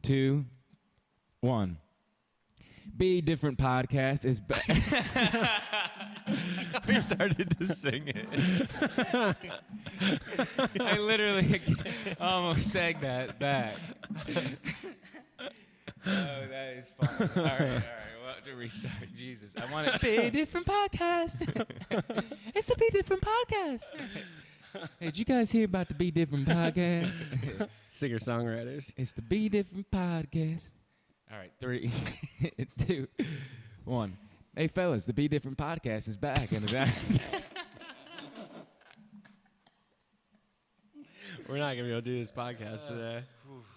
2, 1. Be Different Podcast is back. We started to sing it. I literally almost sang that back. Oh, that is fun. All right. We'll have to restart. Jesus. I want to Be Different Podcast. It's the Be Different Podcast. Hey, did you guys hear about the Be Different Podcast? Singer-songwriters. It's the Be Different Podcast. All right, 3, 2, 1. Hey, fellas, the Be Different Podcast is back. And We're not gonna be able to do this podcast today.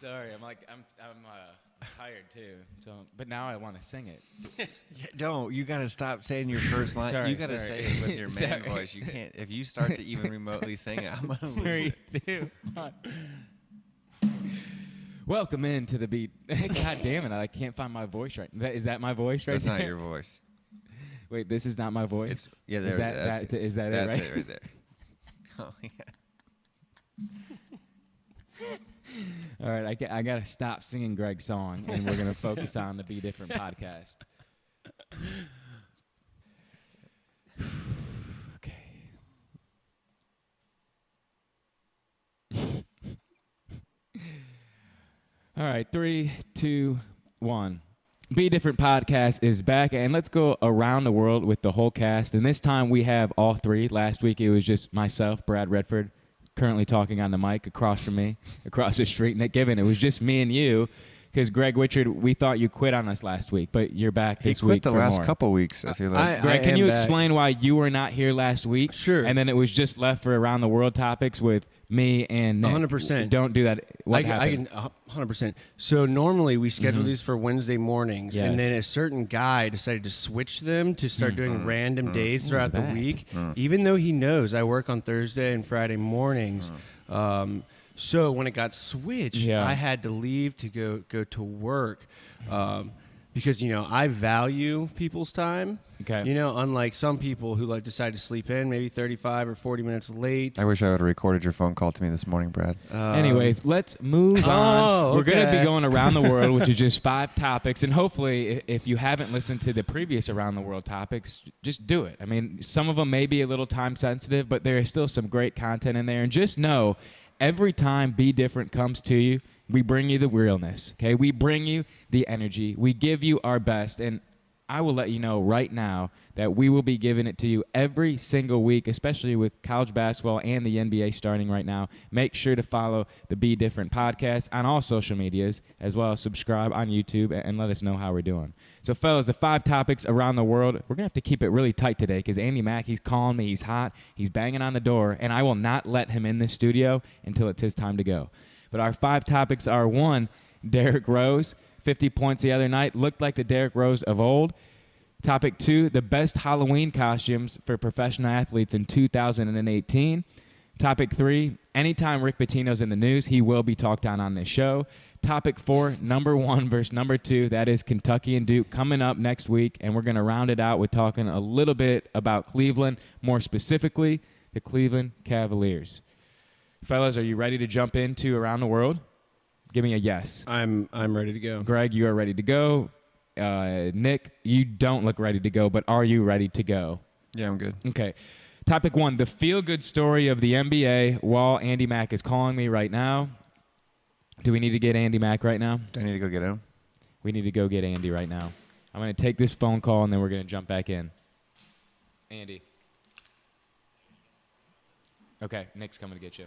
Sorry, I'm tired too. So, but now I want to sing it. Yeah, don't. You got to stop saying your first line. Sorry, you got to say it with your man voice. You can't. If you start to even remotely sing it, I'm going to lose 3, it. 2, 1. Welcome into the Beat. God damn it, I can't find my voice right. Is that my voice right That's there? not your voice. Wait, this is not my voice? It's, yeah, there, is that that's it right? That's it right there. Oh, yeah. All right, I got to stop singing Greg's song, and we're going to focus on the Be Different Podcast. Okay. All right, 3, 2, 1. Be Different Podcast is back, and let's go around the world with the whole cast. And this time we have all three. Last week it was just myself, Brad Redford, currently talking on the mic across from me, across the street. Nick Given. It was just me and you, because Greg Wichard, we thought you quit on us last week, but you're back this week. He quit the last couple weeks, I feel like. Greg, can you explain why you were not here last week? Sure. And then it was just left for Around the World topics with me and Nick. 100%. Don't do that. What happened? I can 100%. So normally we schedule these for Wednesday mornings, and then a certain guy decided to switch them to start doing random days throughout the week, even though he knows I work on Thursday and Friday mornings. So when it got switched, I had to leave to go to work because, you know, I value people's time. Okay. You know, unlike some people who like decide to sleep in maybe 35 or 40 minutes late. I wish I would have recorded your phone call to me this morning, Brad. Anyways, let's move on. We're going to be going around the world, which is just 5 topics. And hopefully, if you haven't listened to the previous Around the World topics, just do it. I mean, some of them may be a little time sensitive, but there is still some great content in there. And just know, every time Be Different comes to you, we bring you the realness, okay? We bring you the energy. We give you our best. And I will let you know right now that we will be giving it to you every single week, especially with college basketball and the NBA starting right now. Make sure to follow the Be Different podcast on all social medias, as well as subscribe on YouTube and let us know how we're doing. So, fellas, the 5 topics around the world, we're going to have to keep it really tight today because Andy Mack, he's calling me. He's hot. He's banging on the door, and I will not let him in this studio until it's his time to go. But our 5 topics are, 1, Derrick Rose, 50 points the other night, looked like the Derrick Rose of old. Topic 2, the best Halloween costumes for professional athletes in 2018. Topic 3, anytime Rick Pitino's in the news, he will be talked on this show. Topic 4, number 1 versus number 2, that is Kentucky and Duke, coming up next week, and we're going to round it out with talking a little bit about Cleveland, more specifically, the Cleveland Cavaliers. Fellas, are you ready to jump into Around the World? Give me a yes. I'm ready to go. Greg, you are ready to go. Nick, you don't look ready to go, but are you ready to go? Yeah, I'm good. Okay. Topic 1, the feel-good story of the NBA while Andy Mack is calling me right now. Do we need to get Andy Mack right now? Do I need to go get him? We need to go get Andy right now. I'm going to take this phone call, and then we're going to jump back in. Andy. Okay, Nick's coming to get you.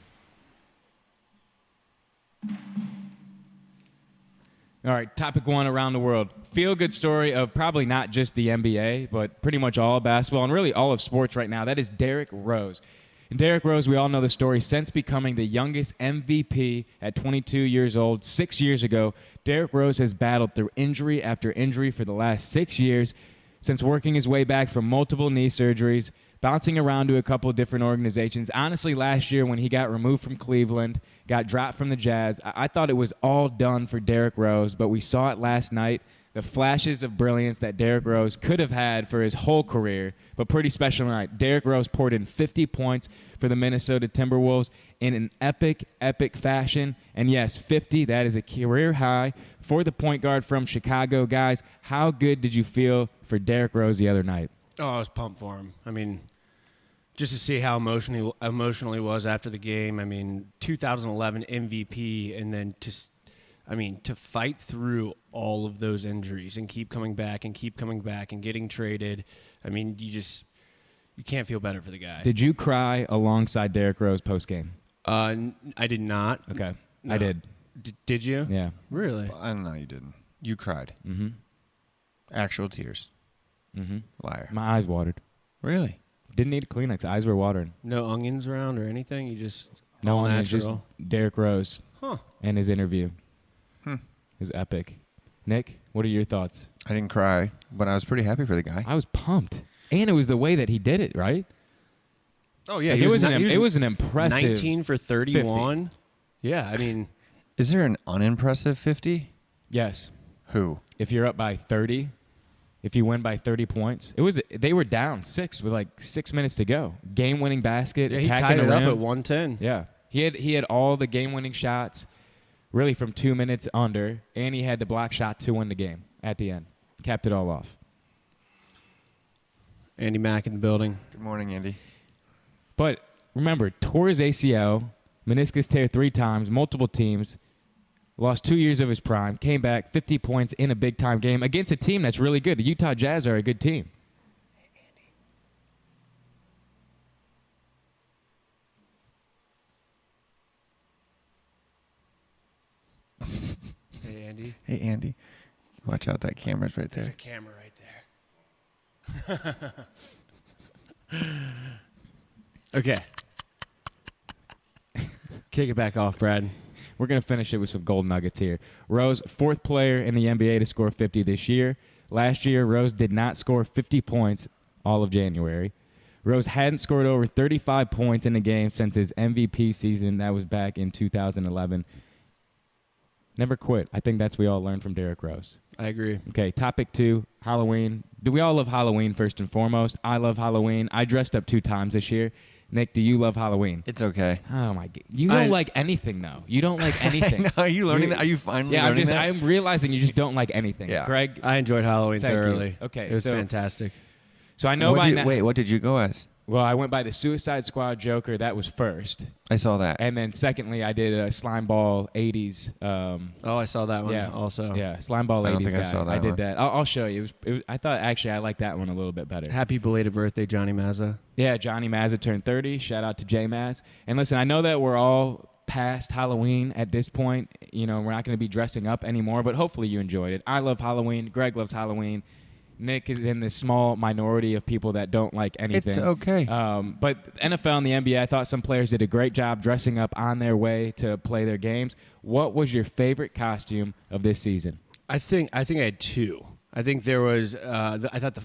All right, topic 1 around the world. Feel-good story of probably not just the NBA, but pretty much all of basketball and really all of sports right now. That is Derrick Rose. And Derrick Rose, we all know the story. Since becoming the youngest MVP at 22 years old 6 years ago, Derrick Rose has battled through injury after injury for the last 6 years, since working his way back from multiple knee surgeries, bouncing around to a couple of different organizations. Honestly, last year when he got removed from Cleveland, got dropped from the Jazz, I thought it was all done for Derrick Rose, but we saw it last night, the flashes of brilliance that Derrick Rose could have had for his whole career, but pretty special tonight. Derrick Rose poured in 50 points for the Minnesota Timberwolves in an epic, epic fashion. And yes, 50, that is a career high for the point guard from Chicago. Guys, how good did you feel for Derrick Rose the other night? Oh, I was pumped for him. I mean, just to see how emotional he was after the game. I mean, 2011 MVP, and then to fight through all of those injuries and keep coming back and getting traded. I mean, you can't feel better for the guy. Did you cry alongside Derrick Rose post game? I did not. Okay, No. I did. Did you? Yeah. Really? I don't know. You didn't. You cried. Mm-hmm. Actual tears. Mm-hmm. Liar. My eyes watered. Really? Didn't need a Kleenex. Eyes were watering. No onions around or anything? You just No all onions, natural? just Derrick Rose and his interview. Hmm. It was epic. Nick, what are your thoughts? I didn't cry, but I was pretty happy for the guy. I was pumped. And it was the way that he did it, right? Oh, yeah. Like, it was an impressive 19 for 31. 50. Yeah, I mean. Is there an unimpressive 50? Yes. Who? If you're up by 30, if you win by 30 points. They were down 6 with like 6 minutes to go. Game-winning basket, Yeah, he attacking tied the it up rim. at 110. Yeah. He had all the game-winning shots really from 2 minutes under, and he had the block shot to win the game at the end. Capped it all off. Andy Mack in the building. Good morning, Andy. But remember, tore his ACL, meniscus tear 3 times, multiple teams, lost 2 years of his prime, came back 50 points in a big-time game against a team that's really good. The Utah Jazz are a good team. Hey, Andy. Hey, Andy. Watch out. That camera's right There's there. a camera right there. Okay. Kick it back off, Brad. We're going to finish it with some gold nuggets here. Rose, 4th player in the NBA to score 50 this year. Last year, Rose did not score 50 points all of January. Rose hadn't scored over 35 points in a game since his MVP season. That was back in 2011. Never quit. I think that's what we all learned from Derrick Rose. I agree. Okay, topic 2, Halloween. Do we all love Halloween first and foremost? I love Halloween. I dressed up 2 times this year. Nick, do you love Halloween? It's okay. Oh, my God. You don't like anything, though. You don't like anything. Are you learning that? Are you finally learning that? I'm realizing you just don't like anything. Yeah. Greg? I enjoyed Halloween Thank you. thoroughly. Okay, It was so- fantastic. So I know Wait, what did you go as? Well, I went by the Suicide Squad Joker. That was first. I saw that. And then secondly, I did a Slime Ball 80s. Oh, I saw that one also. Yeah, Slime Ball 80s I don't think guy. I saw that I did one. that. I'll show you. I thought, actually, I liked that one a little bit better. Happy belated birthday, Johnny Mazza. Yeah, Johnny Mazza turned 30. Shout out to J Maz. And listen, I know that we're all past Halloween at this point. You know, we're not going to be dressing up anymore, but hopefully you enjoyed it. I love Halloween. Greg loves Halloween. Nick is in this small minority of people that don't like anything. It's okay. But NFL and the NBA, I thought some players did a great job dressing up on their way to play their games. What was your favorite costume of this season? I think I had 2. I think there was. I thought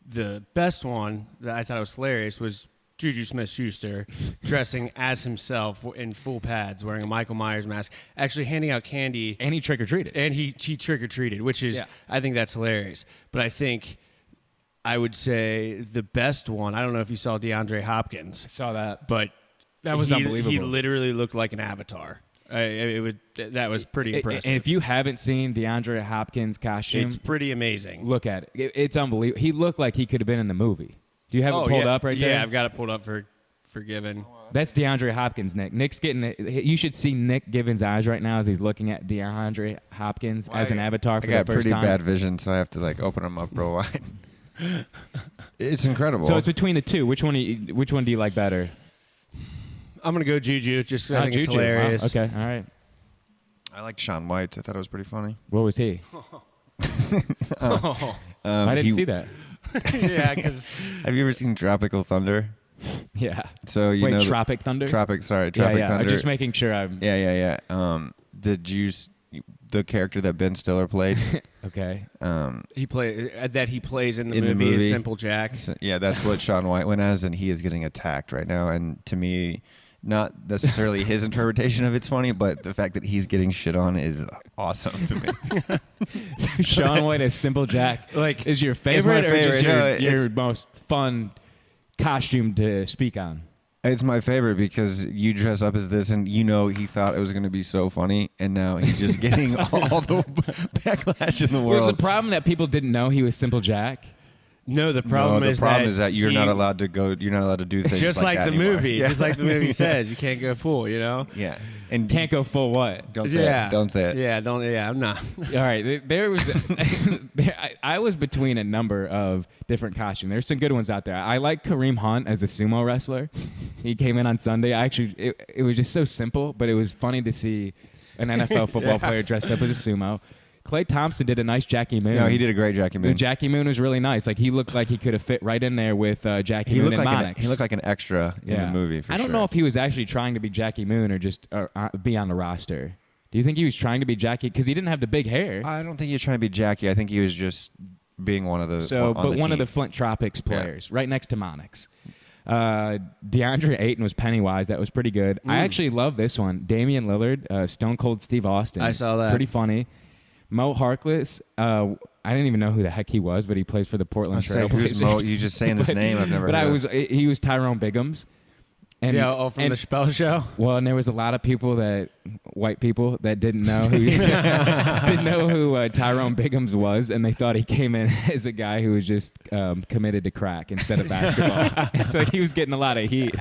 the best one that I thought was hilarious was Juju Smith-Schuster dressing as himself in full pads, wearing a Michael Myers mask, actually handing out candy. And he trick-or-treated. And he trick-or-treated, which is, I think that's hilarious. But I think I would say the best one, I don't know if you saw DeAndre Hopkins. I saw that. But that was unbelievable. He literally looked like an avatar. That was pretty impressive. And if you haven't seen DeAndre Hopkins' costume, it's pretty amazing. Look at it. It's unbelievable. He looked like he could have been in the movie. Do you have it pulled up right there? Yeah, I've got it pulled up for Given. That's DeAndre Hopkins, Nick. Nick's getting it. You should see Nick Given's eyes right now as he's looking at DeAndre Hopkins as an avatar for the first time. I got pretty bad vision, so I have to open them up real wide. It's incredible. So it's between the 2. Which one do you like better? I'm gonna go Juju just 'cause I think Juju. it's hilarious. Wow. Okay, all right. I liked Shaun White. I thought it was pretty funny. What was he? I didn't see that. Yeah, because have you ever seen Tropical Thunder? Yeah. So you know Tropic Thunder. Tropic Thunder. I'm just making sure I'm. Yeah. The character that Ben Stiller played. Okay. he plays in the movie is Simple Jack. So, yeah, that's what Shaun White went as, and he is getting attacked right now. And to me, not necessarily his interpretation of it's funny, but the fact that he's getting shit on is awesome to me. Shaun White as Simple Jack is your favorite, favorite. or just No, your most fun costume to speak on? It's my favorite because you dress up as this, and he thought it was going to be so funny, and now he's just getting all the backlash in the world. Was the problem that people didn't know he was Simple Jack? No, the problem is that you're not allowed to go. You're not allowed to do things just like that the anymore. movie. Yeah. Just like the movie says, you can't go full. Yeah, and Can't go full what? don't say it. Don't say it. Yeah, don't. Yeah, I'm not. All right, there was. I was between a number of different costumes. There's some good ones out there. I like Kareem Hunt as a sumo wrestler. He came in on Sunday. It was just so simple, but it was funny to see an NFL football player dressed up as a sumo. Klay Thompson did a nice Jackie Moon. No, he did a great Jackie Moon. Jackie Moon was really nice. Like he looked like he could have fit right in there with Jackie Moon and Monix. He looked like an extra in the movie. I don't know if he was actually trying to be Jackie Moon or just be on the roster. Do you think he was trying to be Jackie? Because he didn't have the big hair. I don't think he was trying to be Jackie. I think he was just being one of the. One of the Flint Tropics players, right next to Monix. DeAndre Ayton was Pennywise. That was pretty good. I actually love this one. Damian Lillard, Stone Cold Steve Austin. I saw that. Pretty funny. Mo Harkless, I didn't even know who the heck he was, but he plays for the Portland Trail Blazers. Mo? You just saying this name, I've never heard of. He was Tyrone Biggums. And, from the Chappelle Show? Well, and there was a lot of white people that didn't know who Tyrone Biggums was, and they thought he came in as a guy who was just committed to crack instead of basketball. And so he was getting a lot of heat,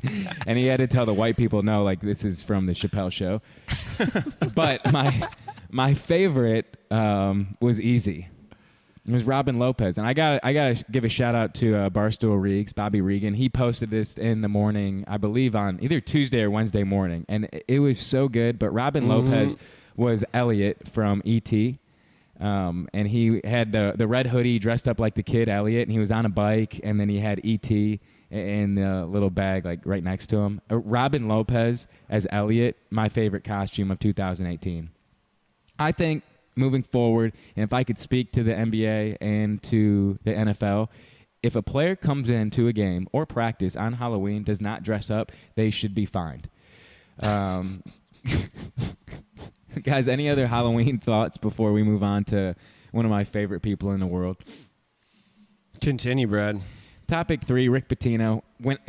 and he had to tell the white people, no, like this is from the Chappelle Show. But my favorite was easy. It was Robin Lopez, and I gotta give a shout out to Barstool Reeks, Bobby Regan. He posted this in the morning, I believe, on either Tuesday or Wednesday morning, and it was so good. But Robin Lopez was Elliot from E.T., and he had the red hoodie, dressed up like the kid Elliot, and he was on a bike, and then he had E.T. in the little bag like right next to him. Robin Lopez as Elliot, my favorite costume of 2018. I think moving forward, and if I could speak to the NBA and to the NFL, if a player comes into a game or practice on Halloween, does not dress up, they should be fined. Guys, any other Halloween thoughts before we move on to one of my favorite people in the world? Continue, Brad. Topic 3, Rick Pitino.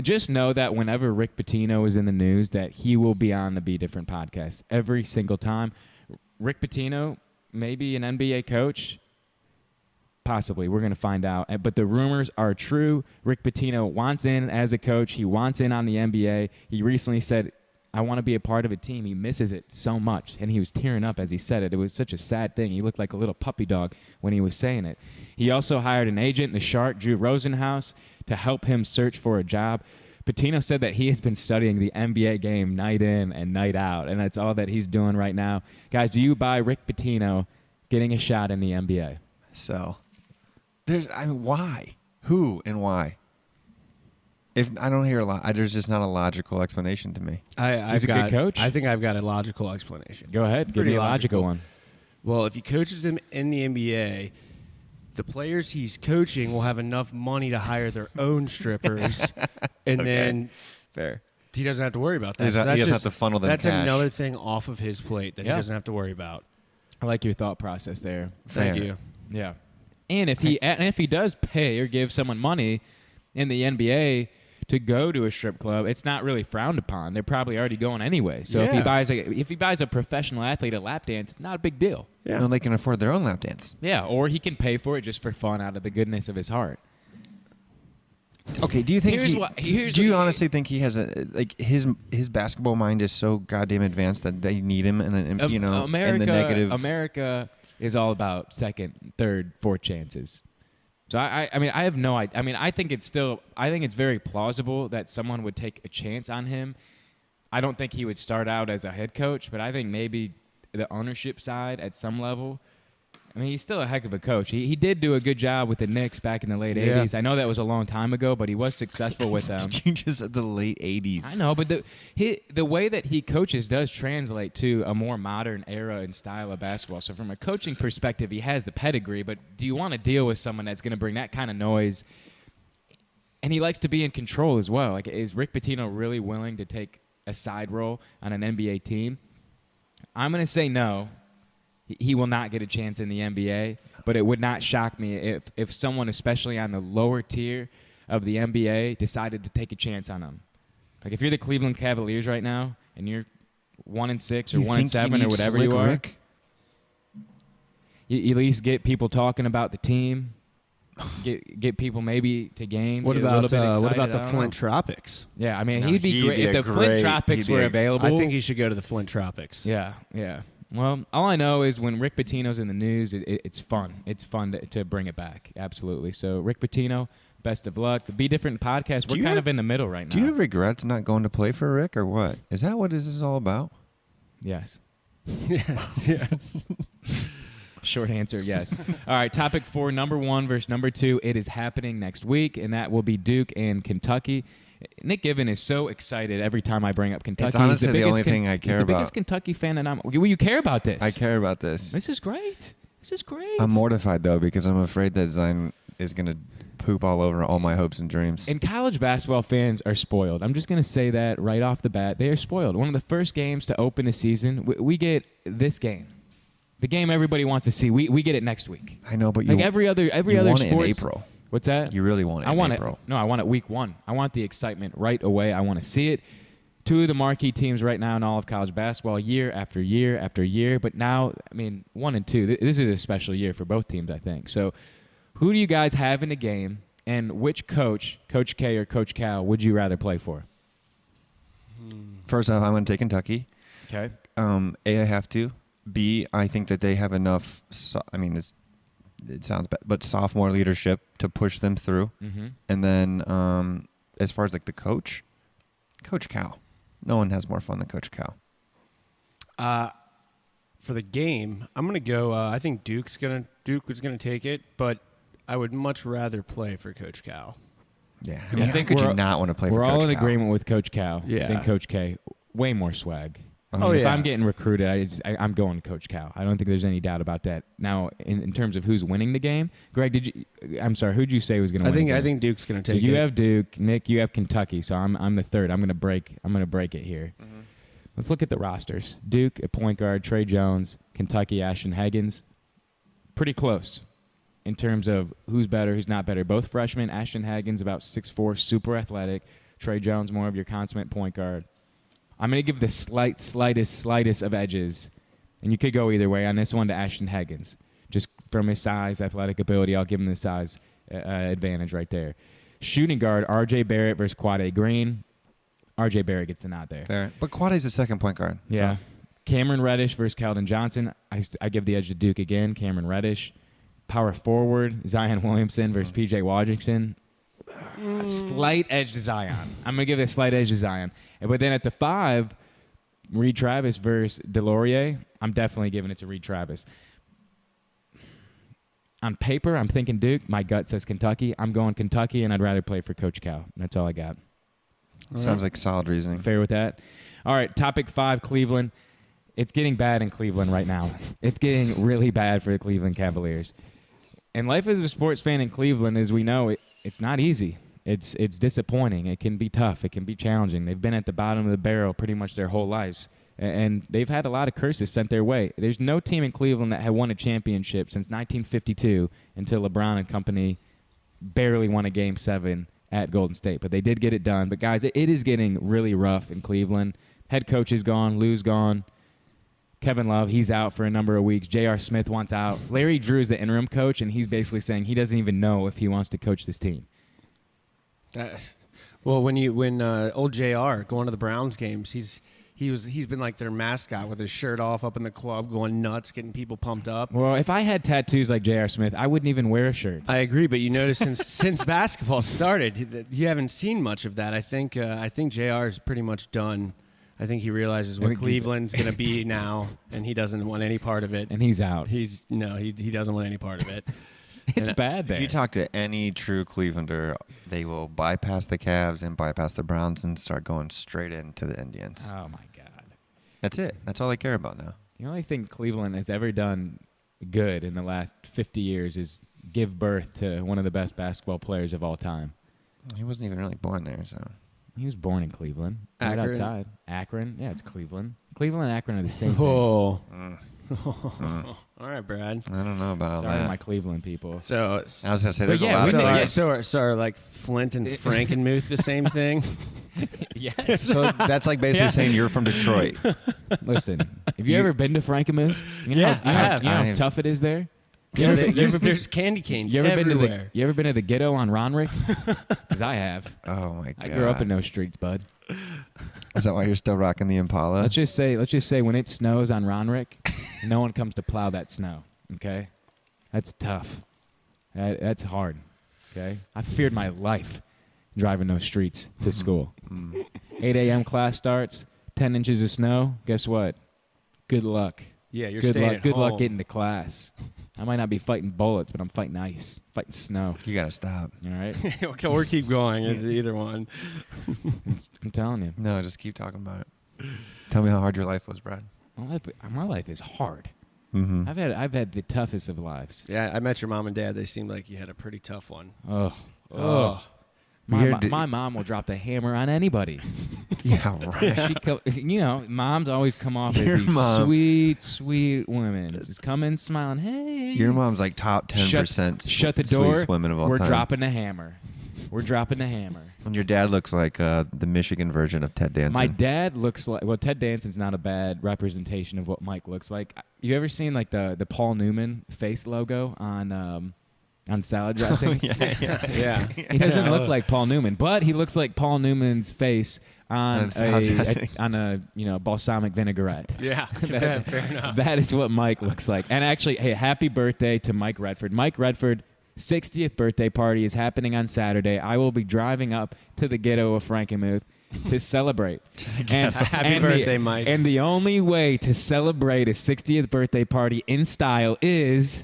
Just know that whenever Rick Pitino is in the news, that he will be on the Be Different podcast every single time. Rick Pitino, maybe an NBA coach, possibly. We're going to find out. But the rumors are true. Rick Pitino wants in as a coach. He wants in on the NBA. He recently said, I want to be a part of a team. He misses it so much. And he was tearing up as he said it. It was such a sad thing. He looked like a little puppy dog when he was saying it. He also hired an agent, the Shark, Drew Rosenhaus, to help him search for a job. Pitino said that he has been studying the NBA game night in and night out, and that's all that he's doing right now. Guys, do you buy Rick Pitino getting a shot in the NBA? So, why? Who and why? If I don't hear a lot, there's just not a logical explanation to me. He's a good coach? I think I've got a logical explanation. Go ahead. Give me a logical one. Well, if he coaches him in the NBA, the players he's coaching will have enough money to hire their own strippers, and then fair. He doesn't have to worry about that. He doesn't have to funnel them That's cash. another thing off of his plate that he doesn't have to worry about. I like your thought process there. Thank you. Yeah. And if he does pay or give someone money in the NBA to go to a strip club, it's not really frowned upon. They're probably already going anyway. So if he buys a professional athlete a lap dance, it's not a big deal. Yeah. No, they can afford their own lap dance. Yeah, or he can pay for it just for fun out of the goodness of his heart. Okay, do you think do you honestly think he has his basketball mind is so goddamn advanced that they need him and America, and the negative America is all about second, third, fourth chances. So I have no idea. I mean, I think it's very plausible that someone would take a chance on him. I don't think he would start out as a head coach, but I think maybe the ownership side at some level. I mean, he's still a heck of a coach. He did do a good job with the Knicks back in the late 80s. I know that was a long time ago, but he was successful with them. You just said the late 80s. I know, but the way that he coaches does translate to a more modern era and style of basketball. So from a coaching perspective, he has the pedigree, but do you want to deal with someone that's going to bring that kind of noise? And he likes to be in control as well. Like, is Rick Pitino really willing to take a side role on an NBA team? I'm going to say no. He will not get a chance in the NBA, but it would not shock me if someone, especially on the lower tier of the NBA, decided to take a chance on him. Like if you're the Cleveland Cavaliers right now and you're 1-6 or You think 1-7 he or whatever needs you are, Rick? you at least get people talking about the team. Get people maybe to games. What get a little bit about excited. the I don't Flint know. Tropics? Yeah, I mean No, he'd be great if the Flint Tropics were available. I think he should go to the Flint Tropics. Yeah. Well, all I know is when Rick Pitino's in the news, it's fun. It's fun to bring it back. Absolutely. So Rick Pitino, best of luck. The Be Different podcast. We're kind of in the middle right now. Do you have regrets not going to play for Rick or what? Is that what this is all about? Yes. yes. Short answer, yes. All right, topic 4, number 1 versus number 2. It is happening next week, and that will be Duke and Kentucky. Nick Given is so excited every time I bring up Kentucky. It's honestly He's the only thing I care He's the about. biggest Kentucky fan, and you care about this. I care about this. This is great. I'm mortified, though, because I'm afraid that Zion is going to poop all over all my hopes and dreams. And college basketball fans are spoiled. I'm just going to say that right off the bat. They are spoiled. One of the first games to open the season, we get this game. The game everybody wants to see. We get it next week. I know, but like every other want sports. it in April. What's that? You really want it in April. No, I want it week 1. I want the excitement right away. I want to see it. 2 of the marquee teams right now in all of college basketball, year after year after year. But now, 1 and 2, this is a special year for both teams, I think. So who do you guys have in the game, and which coach, Coach K or Coach Cal, would you rather play for? First off, I'm going to take Kentucky. Okay. A, I have to. B, I think that they have enough, it sounds bad, but sophomore leadership to push them through. Mm-hmm. And then as far as like the Coach Cal. No one has more fun than Coach Cal. For the game, I'm gonna go. I think Duke was gonna take it, but I would much rather play for Coach Cal. Yeah, I think could you not want to play for Coach Cal? We're all in agreement with Coach Cal Yeah. than Coach K. Way more swag. Oh, If yeah. I'm getting recruited, I'm going to Coach Cal. I don't think there's any doubt about that. Now, in terms of who's winning the game, Greg, I'm sorry, who'd you say was going to win? I think Duke's going to take it. So you have Duke, Nick, you have Kentucky. So I'm the third. I'm going to break it here. Mm-hmm. Let's look at the rosters. Duke at point guard, Trey Jones, Kentucky, Ashton Higgins. Pretty close in terms of who's better, who's not better. Both freshmen. Ashton Higgins about 6'4", super athletic. Trey Jones more of your consummate point guard. I'm going to give the slightest of edges, and you could go either way on this one to Ashton Higgins. Just from his size, athletic ability, I'll give him the size advantage right there. Shooting guard, R.J. Barrett versus Quade Green. R.J. Barrett gets the nod there. Fair. But Quade's the second point guard. Yeah. So. Cameron Reddish versus Keldon Johnson. I give the edge to Duke again. Cameron Reddish. Power forward, Zion Williamson versus P.J. Washington. A slight edge to Zion. I'm going to give it a slight edge to Zion. But then at the 5, Reed Travis versus Delorier. I'm definitely giving it to Reed Travis. On paper, I'm thinking Duke. My gut says Kentucky. I'm going Kentucky, and I'd rather play for Coach Cal. That's all I got. Sounds like solid reasoning. Fair with that? All right, topic 5, Cleveland. It's getting bad in Cleveland right now. It's getting really bad for the Cleveland Cavaliers. And life as a sports fan in Cleveland, as we know, it's not easy. It's disappointing. It can be tough. It can be challenging. They've been at the bottom of the barrel pretty much their whole lives. And they've had a lot of curses sent their way. There's no team in Cleveland that had won a championship since 1952 until LeBron and company barely won a Game 7 at Golden State. But they did get it done. But, guys, it is getting really rough in Cleveland. Head coach is gone. Lou's gone. Kevin Love, he's out for a number of weeks. J.R. Smith wants out. Larry Drew is the interim coach, and he's basically saying he doesn't even know if he wants to coach this team. Well, when old JR going to the Browns games, he's been like their mascot with his shirt off up in the club, going nuts, getting people pumped up. Well, if I had tattoos like J.R. Smith, I wouldn't even wear a shirt. I agree, but you notice since basketball started, you haven't seen much of that. I think JR is pretty much done. I think he realizes what Cleveland's going to be now, and he doesn't want any part of it. And he's out. He doesn't want any part of it. It's bad there. If you talk to any true Clevelander, they will bypass the Cavs and bypass the Browns and start going straight into the Indians. Oh, my God. That's it. That's all they care about now. The only thing Cleveland has ever done good in the last 50 years is give birth to one of the best basketball players of all time. He wasn't even really born there, so. He was born in Cleveland. Right Akron. outside. Akron. Yeah, it's Cleveland. Cleveland and Akron are the same thing. Oh. All right, Brad. I don't know about Sorry, that. my Cleveland people. So, I was going to say, there's yeah, a lot we of know- people. so are like Flint and Frankenmuth the same thing? Yes. So that's like basically saying you're from Detroit. Listen, have you ever been to Frankenmuth? I have. You know how tough it is there? Yeah, there's candy canes everywhere. You ever been to the ghetto on Ronrick? Because I have. Oh my god! I grew up in those streets, bud. Is that why you're still rocking the Impala? Let's just say when it snows on Ronrick, no one comes to plow that snow. Okay, that's tough. That's hard. Okay, I feared my life driving those streets to school. 8 a.m. class starts. 10 inches of snow. Guess what? Good luck. Yeah, you're good staying luck. at Good home. luck getting to class. I might not be fighting bullets, but I'm fighting ice, fighting snow. You gotta stop. All right, or keep going. Either one. I'm telling you, No, just keep talking about it. Tell me how hard your life was, Brad. my life is hard. Mm-hmm. I've had the toughest of lives. Yeah, I met your mom and dad. They seemed like you had a pretty tough one. Oh. My mom will drop the hammer on anybody. Yeah, right. Moms always come off as these sweet, sweet women. Just come in smiling. Hey. Your mom's like top 10% Shut the door. sweetest women of all We're time. dropping the hammer. We're dropping the hammer. And your dad looks like the Michigan version of Ted Danson. My dad looks like, well, Ted Danson's not a bad representation of what Mike looks like. You ever seen like the Paul Newman face logo on salad dressings? Yeah. He doesn't look like Paul Newman, but he looks like Paul Newman's face on a balsamic vinaigrette. Yeah, fair enough. That is what Mike looks like. And actually, hey, happy birthday to Mike Redford. Mike Redford, 60th birthday party is happening on Saturday. I will be driving up to the ghetto of Frankenmuth to celebrate. Happy birthday, Mike. And the only way to celebrate a 60th birthday party in style is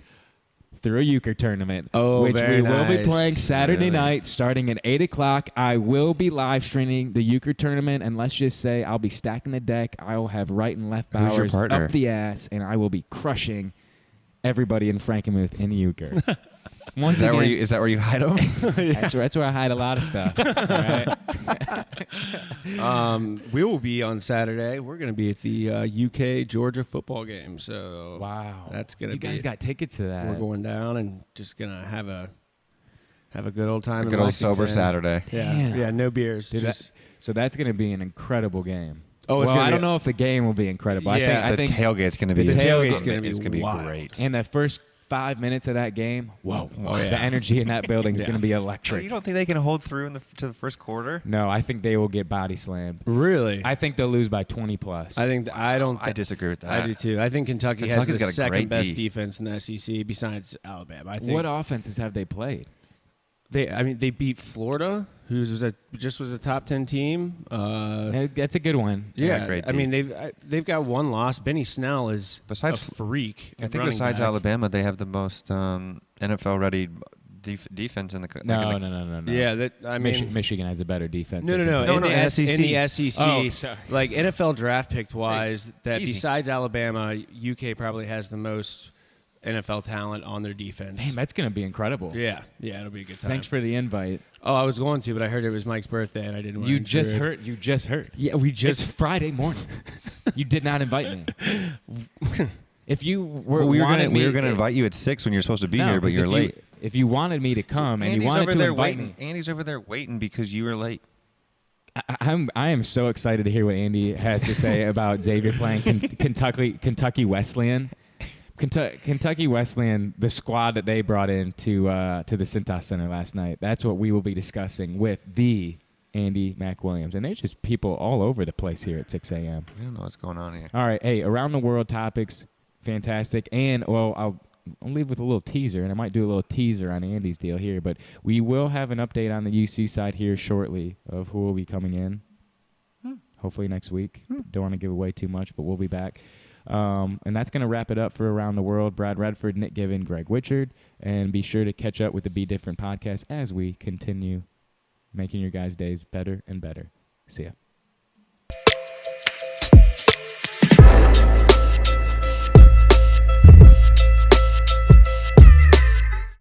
through a euchre tournament, which we will be playing Saturday night starting at 8 o'clock. I will be live streaming the euchre tournament, and let's just say I'll be stacking the deck. I will have right and left bowers up the ass, and I will be crushing everybody in Frankenmuth in euchre. Is that where you hide them? That's where I hide a lot of stuff. All right. We will be on Saturday. We're going to be at the UK Georgia football game. So wow, that's going to be. You guys got tickets to that? We're going down and just going to have a good old time. A good old sober Saturday. Yeah, no beers. So that's going to be an incredible game. I don't know if the game will be incredible. Yeah, I think the tailgate's going to be. The tailgate's going to be great. And the first 5 minutes of that game, the energy in that building is going to be electric. You don't think they can hold through to the first quarter? No, I think they will get body slammed. Really? I think they'll lose by 20 plus. I disagree with that. I do too. I think Kentucky's has the got a second best great defense in the SEC besides Alabama. I think. What offenses have they played? They beat Florida, who was a top 10 team. That's a good one. Yeah, great I mean they've got one loss. Benny Snell is a freak. I think besides Alabama, they have the most NFL ready defense in the country. No. Yeah, Michigan has a better defense. No. In the SEC. In the SEC, Oh, sorry. like NFL draft pick wise, that easy. besides Alabama, UK probably has the most NFL talent on their defense. Damn, that's going to be incredible. Yeah, it'll be a good time. Thanks for the invite. Oh, I was going to, but I heard it was Mike's birthday, and I didn't want to. You just heard. Yeah, It's Friday morning. You did not invite me. If you were, we were going to invite you at 6 when you're supposed to be here, but you're late. If you wanted me to come and you wanted to invite me, Andy's over there waiting because you were late. I am so excited to hear what Andy has to say about Xavier playing Kentucky Wesleyan. Kentucky Wesleyan, the squad that they brought in to the Cintas Center last night. That's what we will be discussing with the Andy McWilliams. And there's just people all over the place here at 6 a.m. I don't know what's going on here. All right, hey, around the world topics, fantastic. And I'll leave with a little teaser, and I might do a little teaser on Andy's deal here. But we will have an update on the UC side here shortly of who will be coming in. Hopefully next week. Don't want to give away too much, but we'll be back. And that's going to wrap it up for Around the World. Brad Redford, Nick Given, Greg Wichard. And be sure to catch up with the Be Different podcast as we continue making your guys' days better and better. See ya.